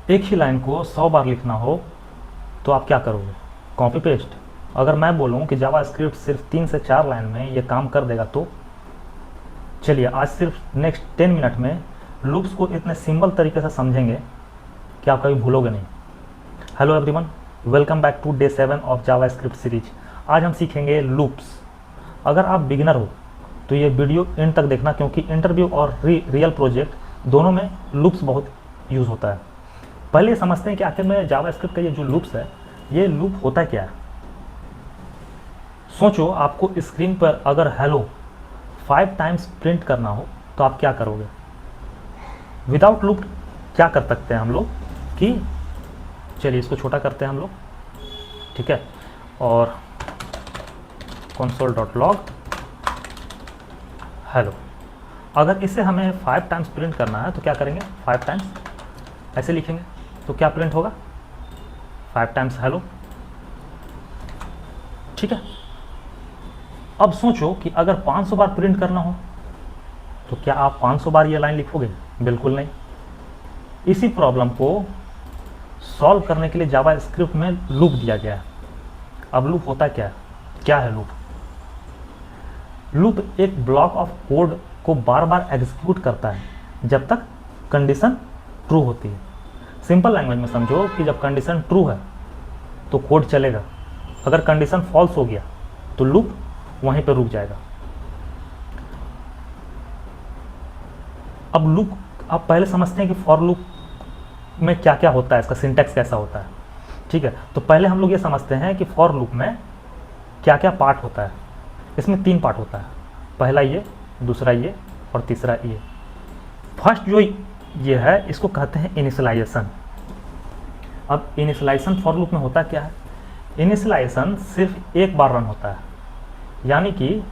एक ही लाइन को 100 बार लिखना हो तो आप क्या करोगे? Copy paste. अगर मैं बोलूँ कि जावास्क्रिप्ट सिर्फ 3 से 4 लाइन में ये काम कर देगा तो चलिए आज सिर्फ नेक्स्ट 10 मिनट में लूप्स को इतने सिंपल तरीके से समझेंगे कि आप कभी भूलोगे नहीं। Hello everyone, welcome back to day 7 of JavaScript series. आज हम सीखेंगे लूप्स। अगर आप बिगिनर हो तो ये वीडियो एंड तक देखना, क्योंकि इंटरव्यू और रियल प्रोजेक्ट दोनों में लूप्स बहुत यूज़ होता है। पहले ये समझते हैं कि आखिर में जावास्क्रिप्ट का ये जो लूप्स है, ये लूप होता क्या है। सोचो, आपको स्क्रीन पर अगर हेलो 5 टाइम्स प्रिंट करना हो तो आप क्या करोगे? विदाउट लूप क्या कर सकते हैं हम लोग कि चलिए इसको छोटा करते हैं हम लोग, ठीक है, और console.log हेलो। अगर इसे हमें 5 टाइम्स प्रिंट करना है तो क्या करेंगे? 5 टाइम्स ऐसे लिखेंगे तो क्या प्रिंट होगा? 5 टाइम्स हेलो, ठीक है। अब सोचो कि अगर 500 बार प्रिंट करना हो तो क्या आप 500 बार ये लाइन लिखोगे? बिल्कुल नहीं। इसी प्रॉब्लम को सॉल्व करने के लिए जावास्क्रिप्ट में लूप दिया गया है। अब लूप होता क्या है? क्या है लूप? लूप एक ब्लॉक ऑफ कोड को बार बार एग्जीक्यूट करता है जब तक कंडीशन ट्रू होती है। सिंपल लैंग्वेज में समझो कि जब कंडीशन ट्रू है तो कोड चलेगा, अगर कंडीशन फॉल्स हो गया तो लूप वहीं पर रुक जाएगा। अब लूप आप पहले समझते हैं कि फॉर लूप में क्या क्या होता है, इसका सिंटैक्स कैसा होता है, ठीक है। तो पहले हम लोग ये समझते हैं कि फॉर लूप में क्या क्या पार्ट होता है। इसमें 3 पार्ट होता है, पहला ये, दूसरा ये और तीसरा ये। फर्स्ट जो ये है इसको कहते हैं इनिशियलाइजेशन। अब इनिशियलाइजेशन फॉर लूप में होता क्या है? इनिशियलाइजेशन सिर्फ एक बार रन होता है, यानी कि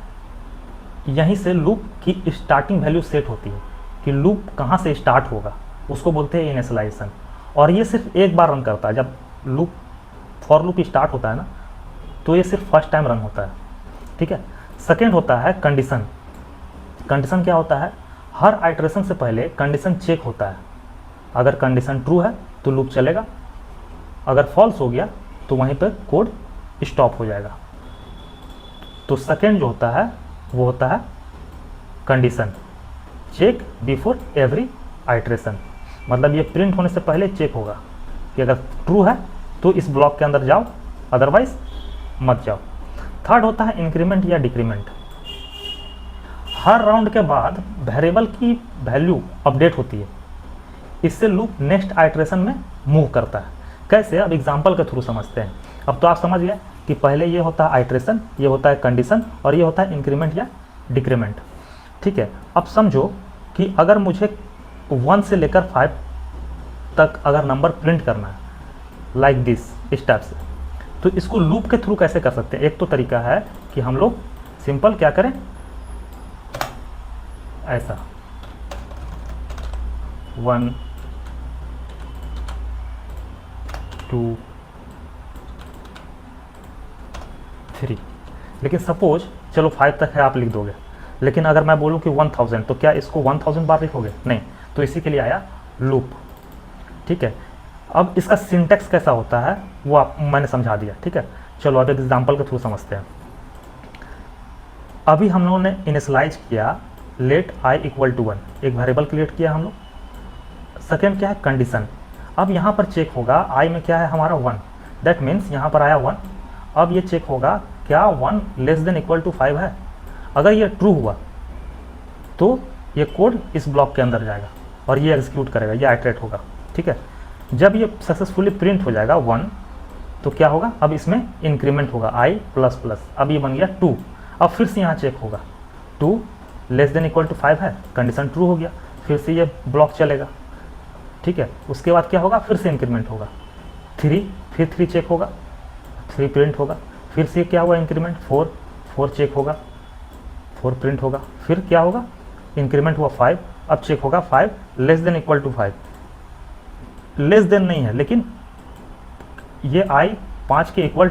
यहीं से लूप की स्टार्टिंग वैल्यू सेट होती है कि लूप कहाँ से स्टार्ट होगा, उसको बोलते हैं इनिशियलाइजेशन। और ये सिर्फ एक बार रन करता है। जब लूप फॉर लूप स्टार्ट होता है ना, तो ये सिर्फ फर्स्ट टाइम रन होता है, ठीक है। सेकेंड होता है कंडीशन। कंडीशन क्या होता है? हर आइटरेशन से पहले कंडीशन चेक होता है। अगर कंडीशन ट्रू है तो लूप चलेगा, अगर फॉल्स हो गया तो वहीं पर कोड स्टॉप हो जाएगा। तो सेकेंड जो होता है वो होता है condition check before every iteration. मतलब ये प्रिंट होने से पहले चेक होगा कि अगर ट्रू है तो इस ब्लॉक के अंदर जाओ, अदरवाइज मत जाओ। थर्ड होता है इंक्रीमेंट या डिक्रीमेंट। हर राउंड के बाद वेरिएबल की वैल्यू अपडेट होती है, इससे लूप नेक्स्ट आइटरेशन में मूव करता है। कैसे? अब एग्जांपल के थ्रू समझते हैं। अब तो आप समझ गए कि पहले ये होता है आइटरेशन, ये होता है कंडीशन और ये होता है इंक्रीमेंट या डिक्रीमेंट, ठीक है। अब समझो कि अगर मुझे 1 से लेकर 5 तक अगर नंबर प्रिंट करना है लाइक दिस, इस टाइप से, तो इसको लूप के थ्रू कैसे कर सकते हैं? एक तो तरीका है कि हम लोग सिंपल क्या करें, ऐसा 1 2 3। लेकिन सपोज चलो 5 तक है, आप लिख दोगे, लेकिन अगर मैं बोलूं कि 1000 तो क्या इसको 1000 बार लिखोगे? नहीं। तो इसी के लिए आया लूप, ठीक है। अब इसका सिंटैक्स कैसा होता है वो मैंने समझा दिया, ठीक है। चलो अब एग्जांपल के थ्रू समझते हैं। अभी हम लोगों ने इनिशियलाइज किया लेट i इक्वल टू 1, एक वेरिएबल क्रिएट किया हम लोग। सेकेंड क्या है? कंडीशन। अब यहाँ पर चेक होगा i में क्या है हमारा 1, दैट मीन्स यहाँ पर आया 1। अब ये चेक होगा क्या 1 लेस देन इक्वल टू 5 है। अगर ये ट्रू हुआ तो ये कोड इस ब्लॉक के अंदर जाएगा और ये एग्जीक्यूट करेगा, ये आइटरेट होगा, ठीक है। जब ये सक्सेसफुली प्रिंट हो जाएगा 1 तो क्या होगा? अब इसमें इंक्रीमेंट होगा i प्लस प्लस, अब ये बन गया 2। अब फिर से यहाँ चेक होगा 2 लेस देन इक्वल टू 5 है, कंडीशन ट्रू हो गया, फिर से ये ब्लॉक चलेगा, ठीक है। उसके बाद क्या होगा? फिर से इंक्रीमेंट होगा 3, फिर 3 चेक होगा, 3 प्रिंट होगा, फिर से क्या हुआ इंक्रीमेंट 4 चेक होगा, 4 प्रिंट होगा, फिर क्या होगा? इंक्रीमेंट हुआ 5, अब चेक होगा 5 less than equal to 5। Less than नहीं है, लेकिन ये i 5 के इक्वल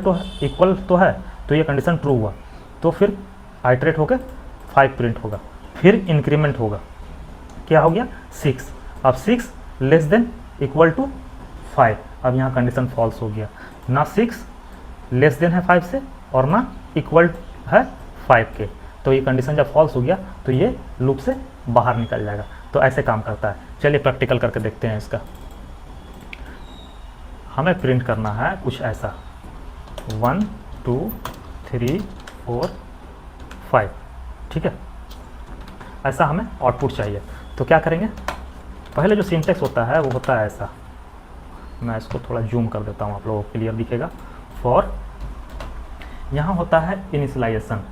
तो है, तो ये कंडीशन ट्रू हुआ, तो फिर आइटरेट होकर 5 प्रिंट होगा, फिर इंक्रीमेंट होगा, क्या हो गया 6। अब 6 लेस देन इक्वल टू 5। अब यहाँ कंडीशन फॉल्स हो गया, ना 6 लेस देन है 5 से और ना इक्वल है 5 के। तो ये कंडीशन जब फॉल्स हो गया तो ये लूप से बाहर निकल जाएगा। तो ऐसे काम करता है। चलिए प्रैक्टिकल करके देखते हैं इसका। हमें प्रिंट करना है कुछ ऐसा 1 2 3 4 5, ठीक है, ऐसा हमें आउटपुट चाहिए। तो क्या करेंगे, पहले जो सिंटेक्स होता है वो होता है ऐसा, मैं इसको थोड़ा जूम कर देता हूँ, आप लोगों को क्लियर दिखेगा। फॉर यहाँ होता है इनिशियलाइजेशन,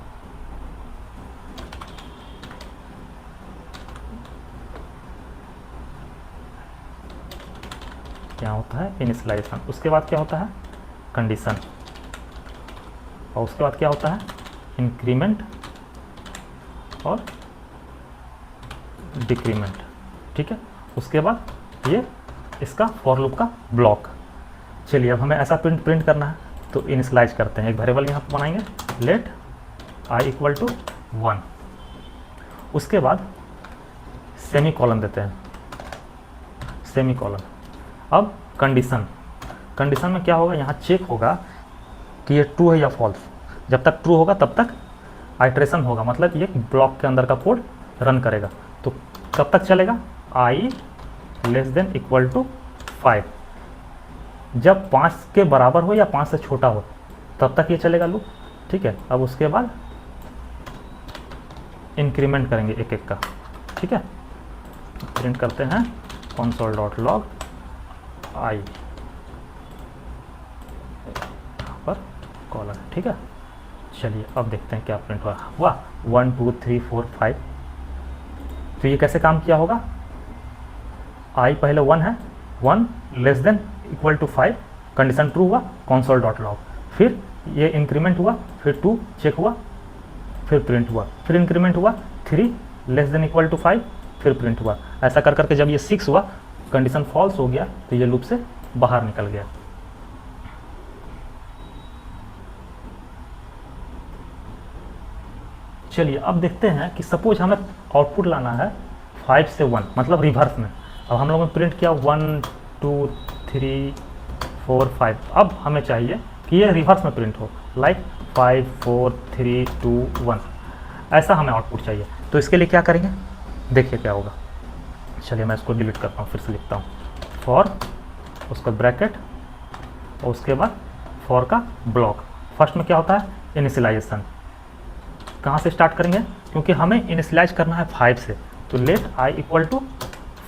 यहाँ होता है इनिशियलाइजेशन, उसके बाद क्या होता है कंडीशन, और उसके बाद क्या होता है इंक्रीमेंट और डिक्रीमेंट, ठीक है। उसके बाद ये इसका फॉर लूप का ब्लॉक। चलिए अब हमें ऐसा प्रिंट करना है, तो इनिशियलाइज करते हैं, एक वेरिएबल यहाँ पर बनाएंगे लेट i इक्वल टू 1। उसके बाद सेमी कॉलन देते हैं, सेमी कॉलन। अब कंडीशन में क्या होगा, यहाँ चेक होगा कि ये ट्रू है या फॉल्स। जब तक ट्रू होगा तब तक आइट्रेशन होगा, मतलब ये ब्लॉक के अंदर का कोड रन करेगा। तो कब तक चलेगा, i less than equal to 5। जब 5 के बराबर हो या 5 से छोटा हो तब तक ये चलेगा लूप, ठीक है। अब उसके बाद इंक्रीमेंट करेंगे एक एक का, ठीक है। प्रिंट करते हैं console.log i पर कॉलर, ठीक है। चलिए अब देखते हैं क्या प्रिंट हुआ 1 2 3 4 5। तो ये कैसे काम किया होगा, i पहले 1 है, 1 less than equal to 5, condition true हुआ console.log, फिर ये इंक्रीमेंट हुआ, फिर 2 चेक हुआ, फिर प्रिंट हुआ, फिर इंक्रीमेंट हुआ 3 लेस देन इक्वल टू 5, फिर प्रिंट हुआ। ऐसा कर करके जब ये 6 हुआ, कंडीशन फॉल्स हो गया, तो ये लूप से बाहर निकल गया। चलिए अब देखते हैं कि सपोज हमें आउटपुट लाना है 5 से 1, मतलब रिवर्स में। अब हम लोगों ने प्रिंट किया 1 2 3 4 5। अब हमें चाहिए कि ये रिवर्स में प्रिंट हो, लाइक 5 4 3 2 1, ऐसा हमें आउटपुट चाहिए। तो इसके लिए क्या करेंगे, देखिए क्या होगा। चलिए मैं इसको डिलीट करता हूँ, फिर से लिखता हूँ फॉर, उसका ब्रैकेट और उसके बाद फॉर का ब्लॉक। फर्स्ट में क्या होता है इनिशियलाइजेशन, कहाँ से स्टार्ट करेंगे, क्योंकि हमें इनिशियलाइज करना है 5 से, तो लेट i इक्वल टू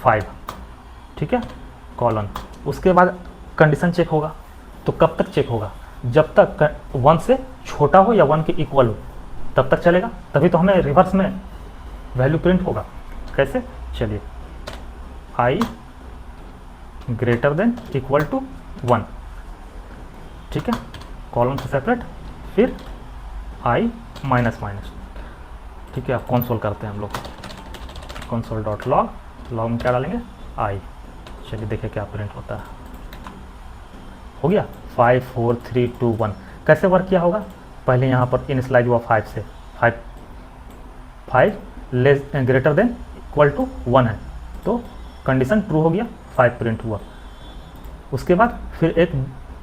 5, ठीक है, कॉलन। उसके बाद कंडीशन चेक होगा, तो कब तक चेक होगा, जब तक 1 से छोटा हो या 1 के इक्वल हो तब तक चलेगा, तभी तो हमें रिवर्स में वैल्यू प्रिंट होगा। कैसे, चलिए i greater than equal to 1, ठीक है, कॉलम से सेपरेट, फिर i माइनस माइनस, ठीक है। अब कंसोल करते हैं हम लोग, console.log, लॉग में क्या डालेंगे i। चलिए देखिए क्या प्रिंट होता है, हो गया 5 4 3 2 1। कैसे वर्क किया होगा, पहले यहाँ पर इनिशियलाइज हुआ 5 से, 5 less greater than equal to 1 है, तो कंडीशन ट्रू हो गया, 5 प्रिंट हुआ। उसके बाद फिर एक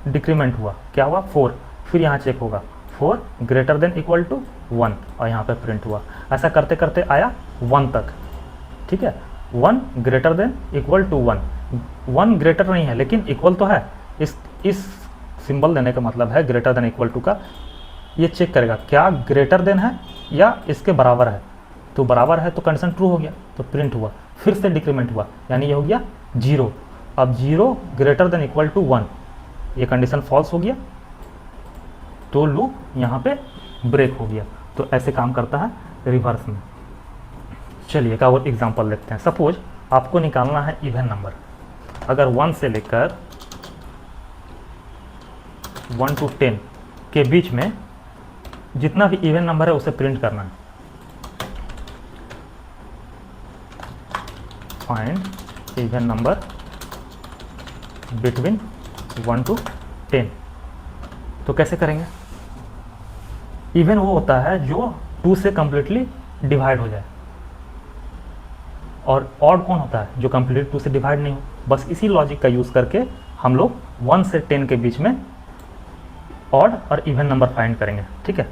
डिक्रीमेंट हुआ, क्या हुआ 4, फिर यहाँ चेक होगा 4 ग्रेटर देन इक्वल टू 1 और यहाँ पे प्रिंट हुआ। ऐसा करते करते आया 1 तक, ठीक है, 1 greater than equal to 1। 1 greater नहीं है लेकिन इक्वल तो है, इस सिंबल देने का मतलब है ग्रेटर देन इक्वल टू का। ये चेक करेगा क्या ग्रेटर देन है या इसके बराबर है, तो बराबर है तो कंडीशन ट्रू हो गया, तो प्रिंट हुआ। फिर से डिक्रीमेंट हुआ, यानी ये हो गया 0। अब 0 ग्रेटर देन इक्वल टू 1, ये कंडीशन फॉल्स हो गया, तो लूप यहाँ पे ब्रेक हो गया। तो ऐसे काम करता है रिवर्स में। चलिए एक और एग्जांपल देखते हैं। सपोज आपको निकालना है इवन नंबर, अगर 1 से लेकर 1 to 10 के बीच में जितना भी इवन नंबर है उसे प्रिंट करना है। Find even number between 1 to 10। तो कैसे करेंगे, इवन वो होता है जो 2 से कंप्लीटली डिवाइड हो जाए, और ऑड कौन होता है जो कंप्लीट 2 से डिवाइड नहीं हो। बस इसी लॉजिक का यूज़ करके हम लोग 1 से 10 के बीच में ऑड और इवन नंबर फाइंड करेंगे। ठीक है,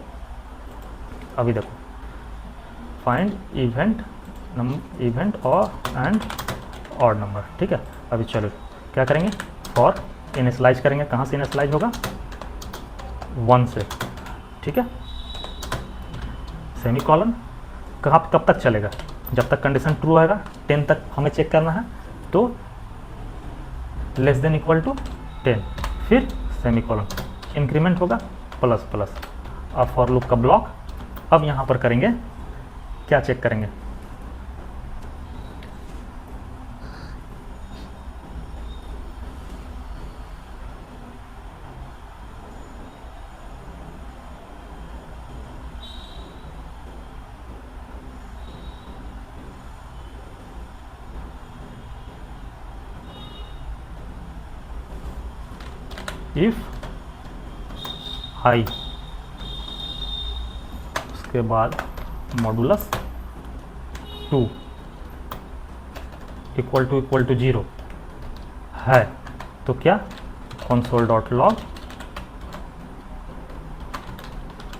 अभी देखो, फाइंड इवेंट और एंड ऑड नंबर। ठीक है, अभी चलो क्या करेंगे, फॉर इनिशियलाइज करेंगे। कहाँ से इनिशियलाइज होगा, 1 से। ठीक है, सेमी कॉलन कहाँ कब तक चलेगा, जब तक कंडीशन ट्रू आएगा, 10 तक हमें चेक करना है, तो लेस देन इक्वल टू 10, फिर सेमी कॉलन, इंक्रीमेंट होगा प्लस प्लस। अब फॉर लूप का ब्लॉक, अब यहाँ पर करेंगे क्या, चेक करेंगे, इफ हाई, उसके बाद मॉडुलस 2 इक्वल टू 0 है, तो क्या, console dot log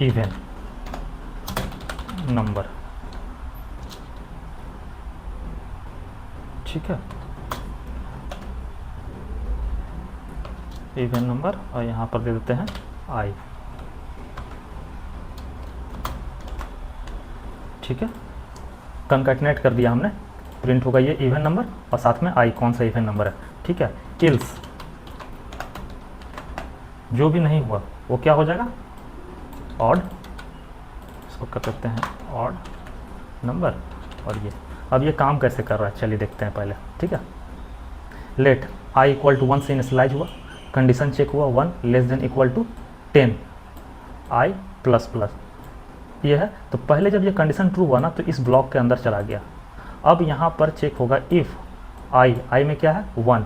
even number. ठीक है, इवन नंबर, और यहाँ पर दे देते हैं आई। ठीक है, कंकैटिनेट कर दिया हमने, प्रिंट होगा ये इवन नंबर और साथ में आई, कौन सा इवन नंबर है। ठीक है, इल्स जो भी नहीं हुआ वो क्या हो जाएगा, ऑड, इसको कर सकते हैं ऑड नंबर। और ये अब ये काम कैसे कर रहा है, चलिए देखते हैं पहले। ठीक है, लेट आई इक्वल टू 1 से इनिशियलाइज हुआ, कंडीशन चेक हुआ 1 less than equal to 10 i plus plus, ये है। तो पहले जब ये कंडीशन ट्रू हुआ ना, तो इस ब्लॉक के अंदर चला गया। अब यहाँ पर चेक होगा इफ़ आई में क्या है 1,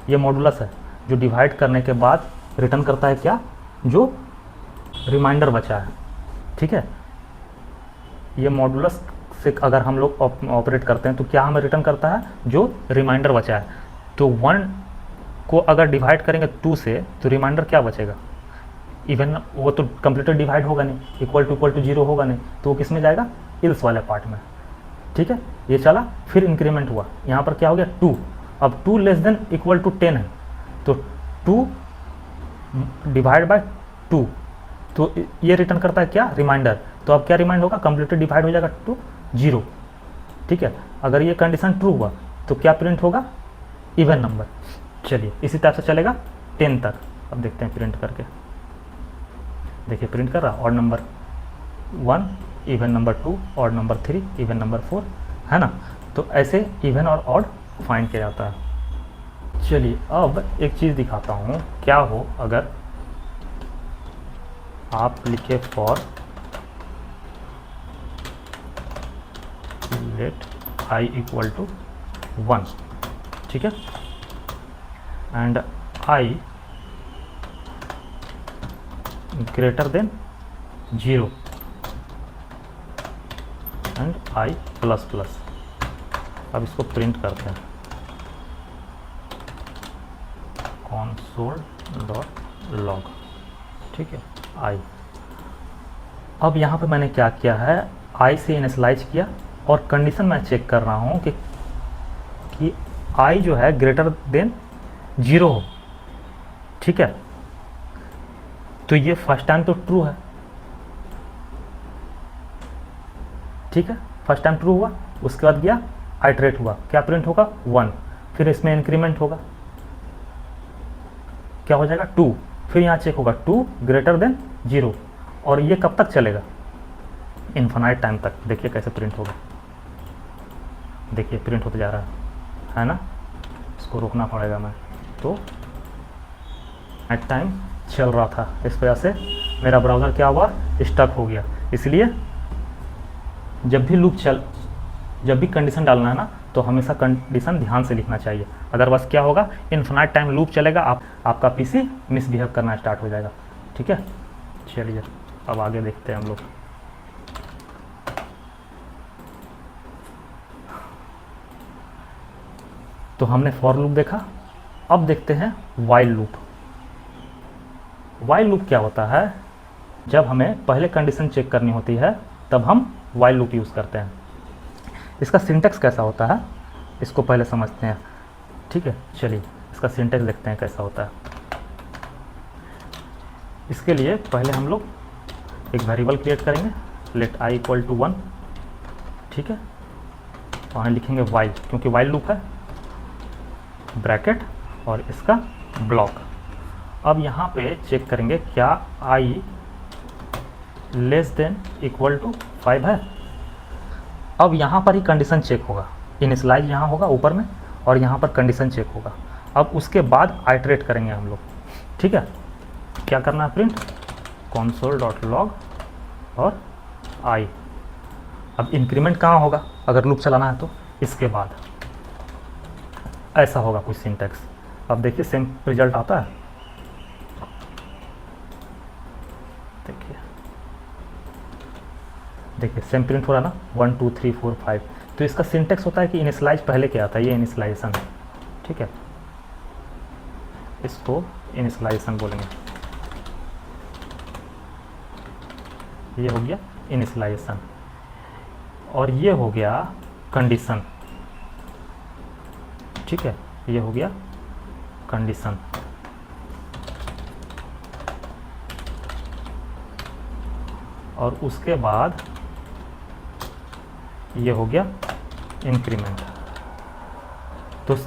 ये मॉडुलस है जो डिवाइड करने के बाद रिटर्न करता है क्या, जो रिमाइंडर बचा है। ठीक है, ये मॉडुलस से अगर हम लोग ऑपरेट करते हैं तो क्या हमें रिटर्न करता है, जो रिमाइंडर बचा है। तो 1 को अगर डिवाइड करेंगे 2 से, तो रिमाइंडर क्या बचेगा, इवन, वो तो कंप्लीटली डिवाइड होगा नहीं, इक्वल टू 0 होगा नहीं, तो वो किस में जाएगा, इल्स वाले पार्ट में। ठीक है, ये चला, फिर इंक्रीमेंट हुआ, यहाँ पर क्या हो गया 2, अब 2 लेस देन इक्वल टू 10 है, तो 2 डिवाइड बाय 2, तो ये रिटर्न करता है क्या, रिमाइंडर। तो अब क्या रिमाइंड होगा, कंप्लीटली डिवाइड हो जाएगा टू 0। ठीक है, अगर ये कंडीशन ट्रू हुआ तो क्या प्रिंट होगा, इवन नंबर। चलिए इसी तरह से चलेगा 10 तक। अब देखते हैं प्रिंट करके, देखिए प्रिंट कर रहा, odd number 1, even number 2, odd number 3, even number 4, है ना। तो ऐसे इवन और ऑड फाइंड किया जाता है। चलिए अब एक चीज़ दिखाता हूँ, क्या हो अगर आप लिखे for let i equal to 1, ठीक है, and i greater than 0 and i plus plus. अब इसको प्रिंट करते हैं, console डॉट लॉग। ठीक है, आई। अब यहाँ पे मैंने क्या किया है, आई से इनिशियलाइज किया और कंडीशन मैं चेक कर रहा हूँ कि आई जो है ग्रेटर देन 0 हो। ठीक है, तो ये फर्स्ट टाइम तो ट्रू है। ठीक है, फर्स्ट टाइम ट्रू हुआ, उसके बाद गया आइटरेट हुआ, क्या प्रिंट होगा 1, फिर इसमें इंक्रीमेंट होगा, क्या हो जाएगा 2, फिर यहाँ चेक होगा 2 ग्रेटर देन 0, और ये कब तक चलेगा, इन्फिनाइट टाइम तक। देखिए कैसे प्रिंट होगा, देखिए प्रिंट होते जा रहा है ना। इसको रोकना पड़ेगा मैं, तो एट टाइम चल रहा था, इस वजह से मेरा ब्राउज़र क्या हुआ, स्टक हो गया। इसलिए जब भी कंडीशन डालना है ना, तो हमेशा कंडीशन ध्यान से लिखना चाहिए, अदरवाइज क्या होगा, इन्फिनाइट टाइम लूप चलेगा, आपका पीसी मिसबिहेव करना स्टार्ट हो जाएगा। ठीक है, चलिए अब आगे देखते हैं हम लोग। तो हमने फॉर लूप देखा, अब देखते हैं वाइल लूप। वाइल लूप क्या होता है? जब हमें पहले कंडीशन चेक करनी होती है तब हम वाइल लूप यूज़ करते हैं। इसका सिंटेक्स कैसा होता है इसको पहले समझते हैं, ठीक है। चलिए इसका सिंटेक्स देखते हैं कैसा होता है। इसके लिए पहले हम लोग एक वेरिएबल क्रिएट करेंगे, लेट i इक्वल टू 1, ठीक है। वहाँ लिखेंगे वाइल, क्योंकि वाइल लूप है, ब्रैकेट और इसका ब्लॉक। अब यहाँ पे चेक करेंगे क्या i less than equal to 5 है। अब यहाँ पर ही कंडीशन चेक होगा, इनिशियलाइज यहाँ होगा ऊपर में और यहाँ पर कंडीशन चेक होगा। अब उसके बाद आइटरेट करेंगे हम लोग, ठीक है। क्या करना है? प्रिंट console.log और i। अब इंक्रीमेंट कहाँ होगा अगर लूप चलाना है तो? इसके बाद ऐसा होगा कुछ सिंटेक्स। अब देखिए सेम रिजल्ट आता है, देखिए सेम प्रिंट हो रहा है ना, 1 2 3 4 5। तो इसका सिंटेक्स होता है कि इनिशियलाइज पहले क्या आता है, ये इनिशियलाइजेशन है, ठीक है। इसको इनिशियलाइजेशन बोलेंगे, ये हो गया इनिशियलाइजेशन। और ये हो गया कंडीशन, ठीक है, ये हो गया कंडीशन। और उसके बाद ये हो गया इंक्रीमेंट। तो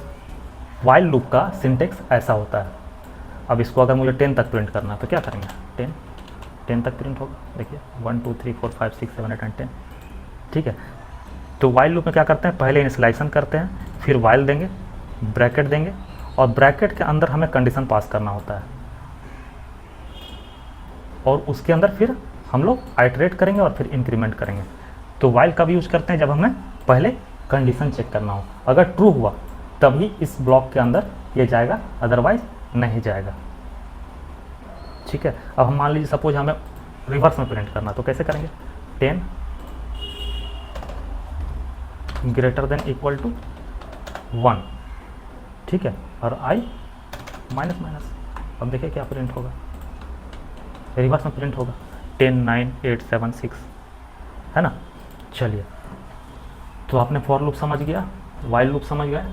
वाइल लूप का सिंटेक्स ऐसा होता है। अब इसको अगर मुझे 10 तक प्रिंट करना है तो क्या करेंगे? 10 तक प्रिंट होगा, देखिए 1 2 3 4 5 6 7 8 10, ठीक है। तो वाइल लूप में क्या करते हैं? पहले इनिशियलाइजेशन करते हैं, फिर वाइल देंगे, ब्रैकेट देंगे और ब्रैकेट के अंदर हमें कंडीशन पास करना होता है। और उसके अंदर फिर हम लोग आइटरेट करेंगे और फिर इंक्रीमेंट करेंगे। तो वाइल कब यूज करते हैं? जब हमें पहले कंडीशन चेक करना हो। अगर ट्रू हुआ तभी इस ब्लॉक के अंदर ये जाएगा, अदरवाइज नहीं जाएगा, ठीक है। अब हम मान लीजिए सपोज हमें रिवर्स में प्रिंट करना, तो कैसे करेंगे? 10 ग्रेटर देन इक्वल टू 1, ठीक है, और i माइनस माइनस। अब देखिए क्या प्रिंट होगा, रिवर्स में प्रिंट होगा 10 9 8 7 6, है ना। चलिए, तो आपने फॉर लूप समझ गया, वाइल लूप समझ गए।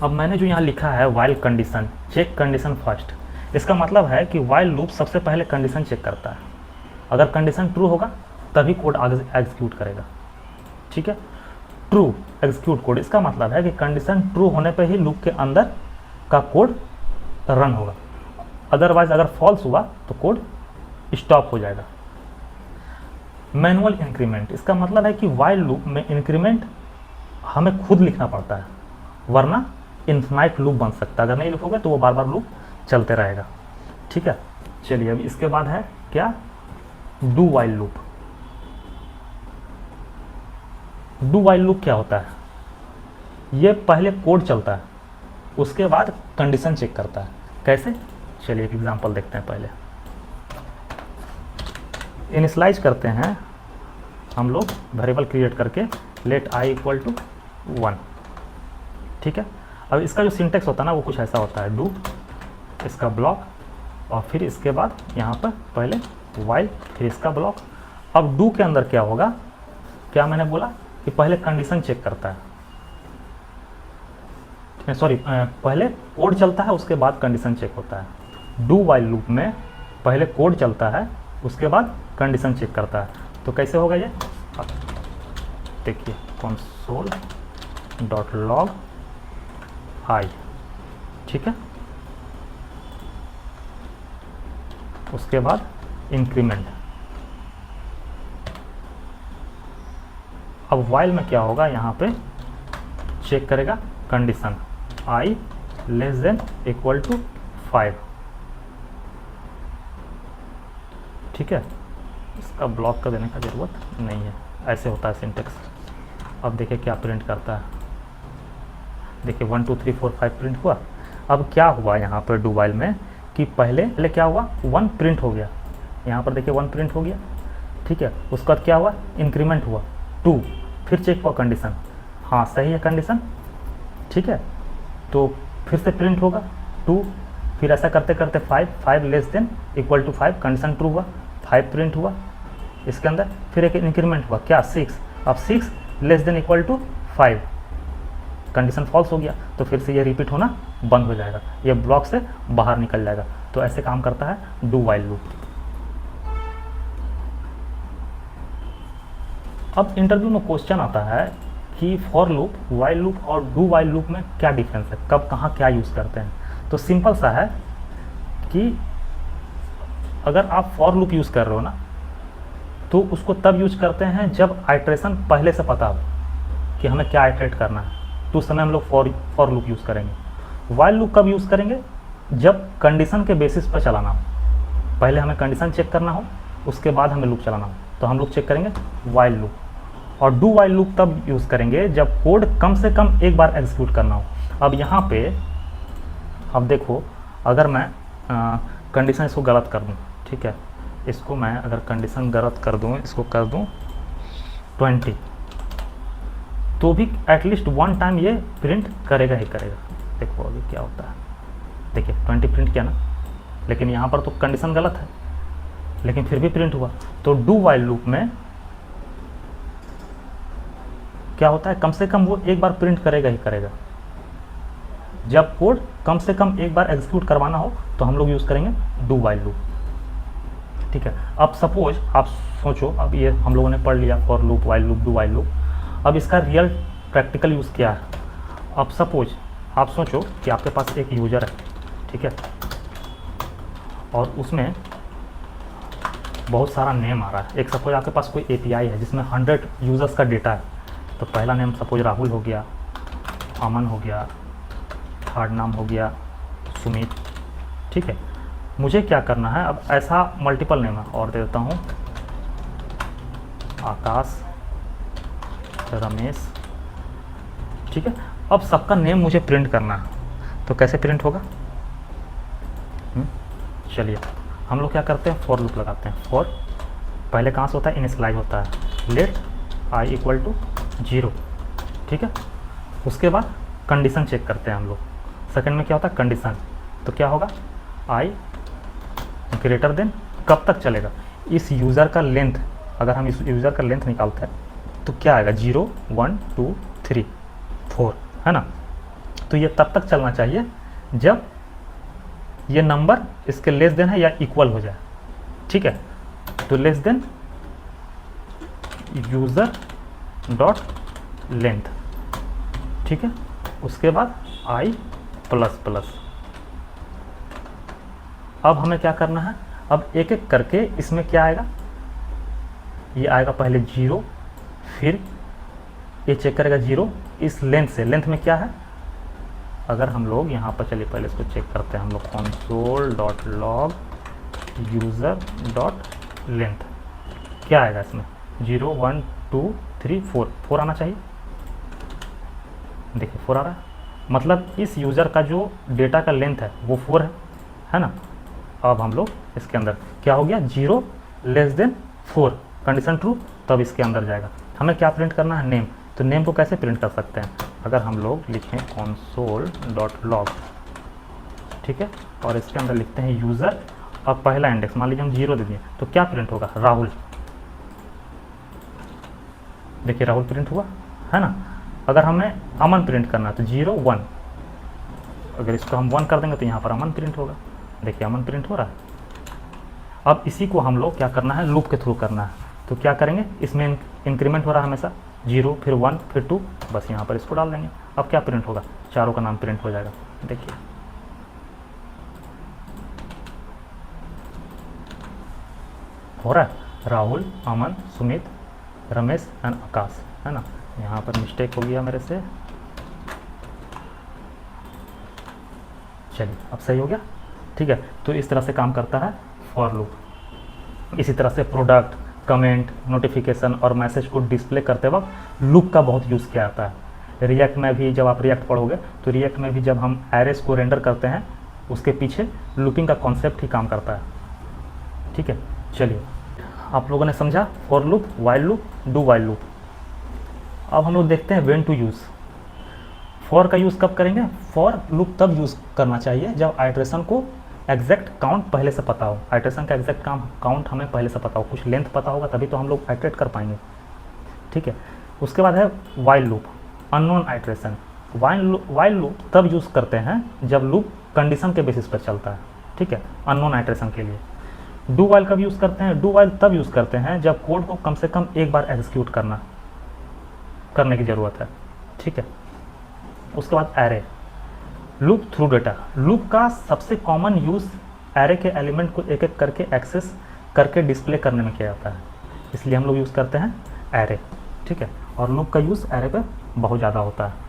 अब मैंने जो यहाँ लिखा है while condition, check condition first, इसका मतलब है कि वाइल लूप सबसे पहले कंडीशन चेक करता है। अगर कंडीशन ट्रू होगा तभी कोड आगे एग्जीक्यूट करेगा, ठीक है। ट्रू एग्जीक्यूट कोड, इसका मतलब है कि कंडीशन ट्रू होने पे ही लूप के अंदर का कोड रन होगा, अदरवाइज अगर फॉल्स हुआ तो कोड स्टॉप हो जाएगा। मैनुअल इंक्रीमेंट, इसका मतलब है कि वाइल लूप में इंक्रीमेंट हमें खुद लिखना पड़ता है, वरना इन्फिनाइट लूप बन सकता है। अगर नहीं लिखोगे तो वो बार बार लूप चलते रहेगा, ठीक है। चलिए, अब इसके बाद है क्या? Do while loop. Do while loop क्या होता है? ये पहले कोड चलता है, उसके बाद कंडीशन चेक करता है। कैसे? चलिए एक एग्जांपल देखते हैं। पहले इनिशियलाइज करते हैं हम लोग वेरिएबल क्रिएट करके, लेट i इक्वल टू 1, ठीक है। अब इसका जो सिंटेक्स होता है ना वो कुछ ऐसा होता है, डू, इसका ब्लॉक और फिर इसके बाद यहाँ पर पहले वाइल, फिर इसका ब्लॉक। अब डू के अंदर क्या होगा? क्या मैंने बोला कि पहले कंडीशन चेक करता है, सॉरी, पहले कोड चलता है उसके बाद कंडीशन चेक होता है। डू वाइल लूप में पहले कोड चलता है उसके बाद कंडीशन चेक करता है। तो कैसे होगा ये? देखिए console.log i, ठीक है। उसके बाद इंक्रीमेंट। अब वाइल में क्या होगा? यहाँ पे चेक करेगा condition i less than equal to 5, ठीक है। इसका ब्लॉक का देने का ज़रूरत नहीं है, ऐसे होता है सिंटेक्स। अब देखिए क्या प्रिंट करता है, देखिए 1 2 3 4 5 प्रिंट हुआ। अब क्या हुआ यहाँ पर डू वाइल में कि पहले क्या हुआ? 1 प्रिंट हो गया, यहाँ पर देखिए 1 प्रिंट हो गया, ठीक है। उसके बाद क्या हुआ? इंक्रीमेंट हुआ 2, फिर चेक हुआ कंडीशन, हाँ सही है कंडीशन, ठीक है, तो फिर से प्रिंट होगा 2, फिर ऐसा करते करते 5 less than equal to 5, condition true हुआ, 5 प्रिंट हुआ इसके अंदर, फिर एक इंक्रीमेंट हुआ क्या 6, अब 6 less than equal to 5, condition false हो गया, तो फिर से ये रिपीट होना बंद हो जाएगा, ये ब्लॉक से बाहर निकल जाएगा। तो ऐसे काम करता है डू वाइल लूप। अब इंटरव्यू में क्वेश्चन आता है कि फॉर लूप, वाइल लूप और डू वाइल लूप में क्या डिफरेंस है, कब कहाँ क्या यूज़ करते हैं। तो सिंपल सा है कि अगर आप फॉर लूप यूज़ कर रहे हो ना, तो उसको तब यूज करते हैं जब आइट्रेशन पहले से पता हो कि हमें क्या आइट्रेट करना है, तो उस समय हम लोग फॉर लूप यूज़ करेंगे। वाइल लूप कब यूज़ करेंगे, जब कंडीशन के बेसिस पर चलाना हो, पहले हमें कंडीशन चेक करना हो, उसके बाद हमें लूप चलाना हो, तो हम लोग चेक करेंगे वाइल लूप। और डू वाइल लूप तब यूज़ करेंगे जब कोड कम से कम एक बार एग्जीक्यूट करना हो। अब यहाँ पे अब देखो, अगर मैं कंडीशन इसको गलत कर दूँ, ठीक है, इसको मैं अगर कंडीशन गलत कर दूँ, इसको कर दूँ 20, तो भी एटलीस्ट 1 टाइम ये प्रिंट करेगा ही करेगा। देखो अभी क्या होता है, देखिए 20 प्रिंट किया ना, लेकिन यहाँ पर तो कंडीशन गलत है, लेकिन फिर भी प्रिंट हुआ। तो डू वाइल लूप में क्या होता है, कम से कम वो एक बार प्रिंट करेगा ही करेगा। जब कोड कम से कम एक बार एग्जीक्यूट करवाना हो तो हम लोग यूज़ करेंगे डू वाइल लूप, ठीक है। अब सपोज आप सोचो, अब ये हम लोगों ने पढ़ लिया for loop, while loop, do while loop, अब इसका रियल प्रैक्टिकल यूज़ क्या है। अब सपोज आप सोचो कि आपके पास एक यूज़र है, ठीक है, और उसमें बहुत सारा नेम आ रहा है। एक सपोज आपके पास कोई एपीआई है जिसमें 100 यूज़र्स का डेटा है, तो पहला नेम सपोज राहुल हो गया, अमन हो गया, थर्ड नाम हो गया सुमित, ठीक है। मुझे क्या करना है, अब ऐसा मल्टीपल नेम है और दे देता हूँ आकाश, रमेश, ठीक है। अब सबका नेम मुझे प्रिंट करना है, तो कैसे प्रिंट होगा, चलिए हम लोग क्या करते हैं, फॉर लूप लगाते हैं। फॉर पहले कहाँ से होता है, इनिशियलाइज होता है, लेट आई इक्वल टू 0, ठीक है। उसके बाद कंडीशन चेक करते हैं हम लोग, सेकंड में क्या होता है कंडीशन, तो क्या होगा आई ग्रेटर देन, कब तक चलेगा, इस यूज़र का लेंथ, अगर हम इस यूज़र का लेंथ निकालते हैं तो क्या आएगा 0 1 2 3 4, है ना। तो ये तब तक चलना चाहिए जब ये नंबर इसके लेस देन है या इक्वल हो जाए, ठीक है। तो less than user dot length, ठीक है। उसके बाद आई प्लस प्लस। अब हमें क्या करना है, अब एक एक करके इसमें क्या आएगा, ये आएगा पहले 0, फिर ये चेक करेगा 0 इस लेंथ से, लेंथ में क्या है, अगर हम लोग यहाँ पर चलिए पहले इसको चेक करते हैं हम लोग, console dot log user dot length, क्या आएगा इसमें 0 1 2 3 4 आना चाहिए, देखिए 4 आ रहा है, मतलब इस यूज़र का जो डेटा का लेंथ है वो 4 है ना। अब हम लोग इसके अंदर क्या हो गया 0 लेस देन 4, कंडीशन ट्रू, तब इसके अंदर जाएगा। हमें क्या प्रिंट करना है, नेम, तो नेम को कैसे प्रिंट कर सकते हैं, अगर हम लोग लिखें console डॉट लॉग, ठीक है, और इसके अंदर लिखते हैं यूज़र, अब पहला इंडेक्स मान लीजिए हम 0 दे दिए, तो क्या प्रिंट होगा राहुल, देखिए राहुल प्रिंट हुआ, है ना। अगर हमें अमन प्रिंट करना है तो 0 1, अगर इसको हम 1 कर देंगे तो यहाँ पर अमन प्रिंट होगा, देखिए अमन प्रिंट हो रहा है। अब इसी को हम लोग क्या करना है, लूप के थ्रू करना है, तो क्या करेंगे, इसमें इंक्रीमेंट हो रहा है हमेशा, 0 फिर 1 फिर 2, बस यहाँ पर इसको डाल देंगे। अब क्या प्रिंट होगा, चारों का नाम प्रिंट हो जाएगा, देखिए हो रहा है, राहुल, अमन, सुमित, रमेश एंड आकाश, है ना। यहाँ पर मिस्टेक हो गया मेरे से, चलिए अब सही हो गया, ठीक है। तो इस तरह से काम करता है फॉर लूप। इसी तरह से प्रोडक्ट, कमेंट, नोटिफिकेशन और मैसेज को डिस्प्ले करते वक्त लूप का बहुत यूज़ किया जाता है। रिएक्ट में भी जब आप रिएक्ट पढ़ोगे तो रिएक्ट में भी जब हम एरेस को रेंडर करते हैं उसके पीछे लूपिंग का कॉन्सेप्ट ही काम करता है, ठीक है। चलिए आप लोगों ने समझा for loop, while loop, do while loop. अब हम लोग देखते हैं व्हेन टू यूज़। फॉर का यूज़ कब करेंगे? फॉर लूप तब यूज़ करना चाहिए जब आइट्रेशन को एग्जैक्ट काउंट पहले से पता हो। आइट्रेशन का एग्जैक्ट काउंट हमें पहले से पता हो, कुछ लेंथ पता होगा तभी तो हम लोग आइट्रेट कर पाएंगे, ठीक है। उसके बाद है while loop, unknown iteration. While loop तब यूज़ करते हैं जब लूप कंडीशन के बेसिस पर चलता है, ठीक है, अननोन आइट्रेशन के लिए। डू वाइल कब यूज़ करते हैं? डू वाइल तब यूज़ करते हैं जब कोड को कम से कम एक बार एग्जीक्यूट करने की ज़रूरत है, ठीक है। उसके बाद array loop through data. Loop का सबसे कॉमन यूज़ एरे के एलिमेंट को एक एक करके एक्सेस करके डिस्प्ले करने में किया जाता है, इसलिए हम लोग यूज़ करते हैं एरे, ठीक है। और लूप का यूज़ एरे पे बहुत ज़्यादा होता है।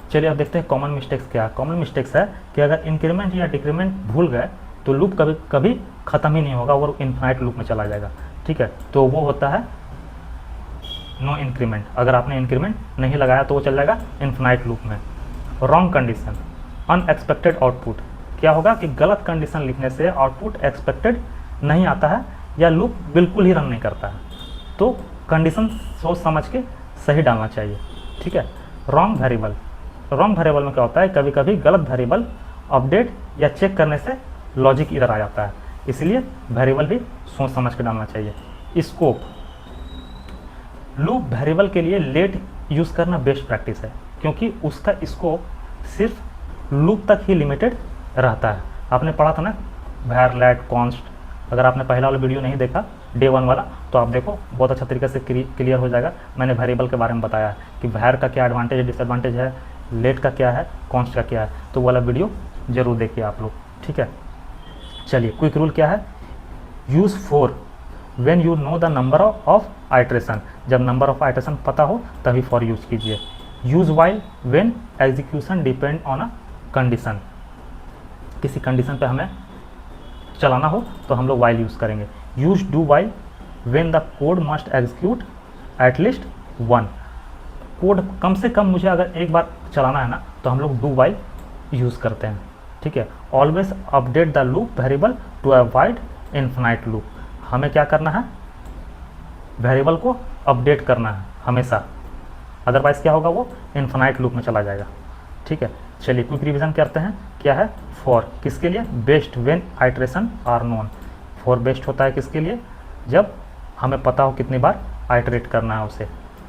चलिए अब देखते हैं कॉमन मिस्टेक्स क्या है। कॉमन मिस्टेक्स है कि अगर इंक्रीमेंट या डिक्रीमेंट भूल गए तो लूप कभी कभी ख़त्म ही नहीं होगा, वो इन्फिनाइट लूप में चला जाएगा, ठीक है। तो वो होता है नो इंक्रीमेंट। अगर आपने इंक्रीमेंट नहीं लगाया तो वो चल जाएगा इन्फिनाइट लूप में। Wrong condition, unexpected output. क्या होगा कि गलत कंडीशन लिखने से आउटपुट एक्सपेक्टेड नहीं आता है या लूप बिल्कुल ही रन नहीं करता है, तो कंडीशन सोच समझ के सही डालना चाहिए, ठीक है। रॉन्ग वेरिएबल, रॉन्ग वेरिएबल में क्या होता है, कभी कभी गलत वेरिएबल अपडेट या चेक करने से लॉजिक इधर आ जाता है, इसलिए वेरिएबल भी सोच समझ के डालना चाहिए। स्कोप, लूप वेरिएबल के लिए लेट यूज़ करना बेस्ट प्रैक्टिस है, क्योंकि उसका स्कोप सिर्फ लूप तक ही लिमिटेड रहता है। आपने पढ़ा था ना var let const, अगर आपने पहला वाला वीडियो नहीं देखा डे 1 वाला तो आप देखो, बहुत अच्छा तरीके से क्लियर हो जाएगा। मैंने वेरिएबल के बारे में बताया है कि var का क्या एडवांटेज है, डिसएडवांटेज है, लेट का क्या है, कॉन्स्ट का क्या है, तो वाला वीडियो ज़रूर देखिए आप लोग, ठीक है। चलिए क्विक रूल क्या है, use for when you know the number of iteration. जब नंबर ऑफ आइट्रेशन पता हो तभी फॉर यूज़ कीजिए। Use while when execution depend on a condition, किसी कंडीशन पे हमें चलाना हो तो हम लोग वाइल यूज़ करेंगे। Use do while when the code must execute at least 1। Code कम से कम मुझे अगर एक बार चलाना है ना तो हम लोग डू वाइल यूज़ करते हैं, ठीक है। Always update the loop variable to avoid infinite loop. हमें क्या करना है, वेरिएबल को अपडेट करना है हमेशा, अदरवाइज क्या होगा, वो इन्फिनाइट लूप में चला जाएगा, ठीक है। चलिए क्विक रिवीजन करते हैं। क्या है, फॉर किसके लिए, best when iteration are known. For best होता है किसके लिए, जब हमें पता हो कितनी बार आइट्रेट करना है उसे।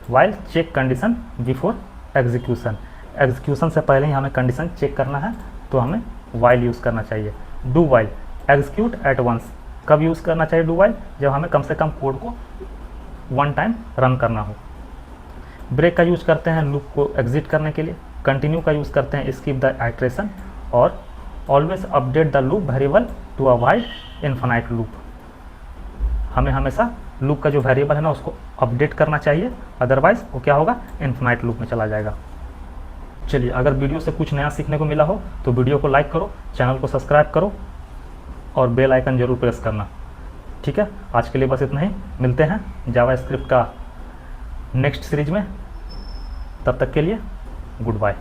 While check condition before execution, execution से पहले ही हमें कंडीशन चेक करना है तो हमें वाइल यूज़ करना चाहिए। Do while execute at once, कब यूज़ करना चाहिए डू वाइल, जब हमें कम से कम कोड को 1 टाइम रन करना हो। ब्रेक का यूज़ करते हैं लूप को एग्जिट करने के लिए। कंटिन्यू का यूज़ करते हैं स्किप द आइट्रेशन। और always update the loop variable to avoid infinite loop, हमें हमेशा लूप का जो वेरिएबल है ना उसको अपडेट करना चाहिए, अदरवाइज वो क्या होगा, इन्फिनाइट लूप में चला जाएगा। चलिए अगर वीडियो से कुछ नया सीखने को मिला हो तो वीडियो को लाइक करो, चैनल को सब्सक्राइब करो और बेल आइकन जरूर प्रेस करना, ठीक है। आज के लिए बस इतना ही, मिलते हैं जावा स्क्रिप्ट का नेक्स्ट सीरीज में, तब तक के लिए गुड बाय।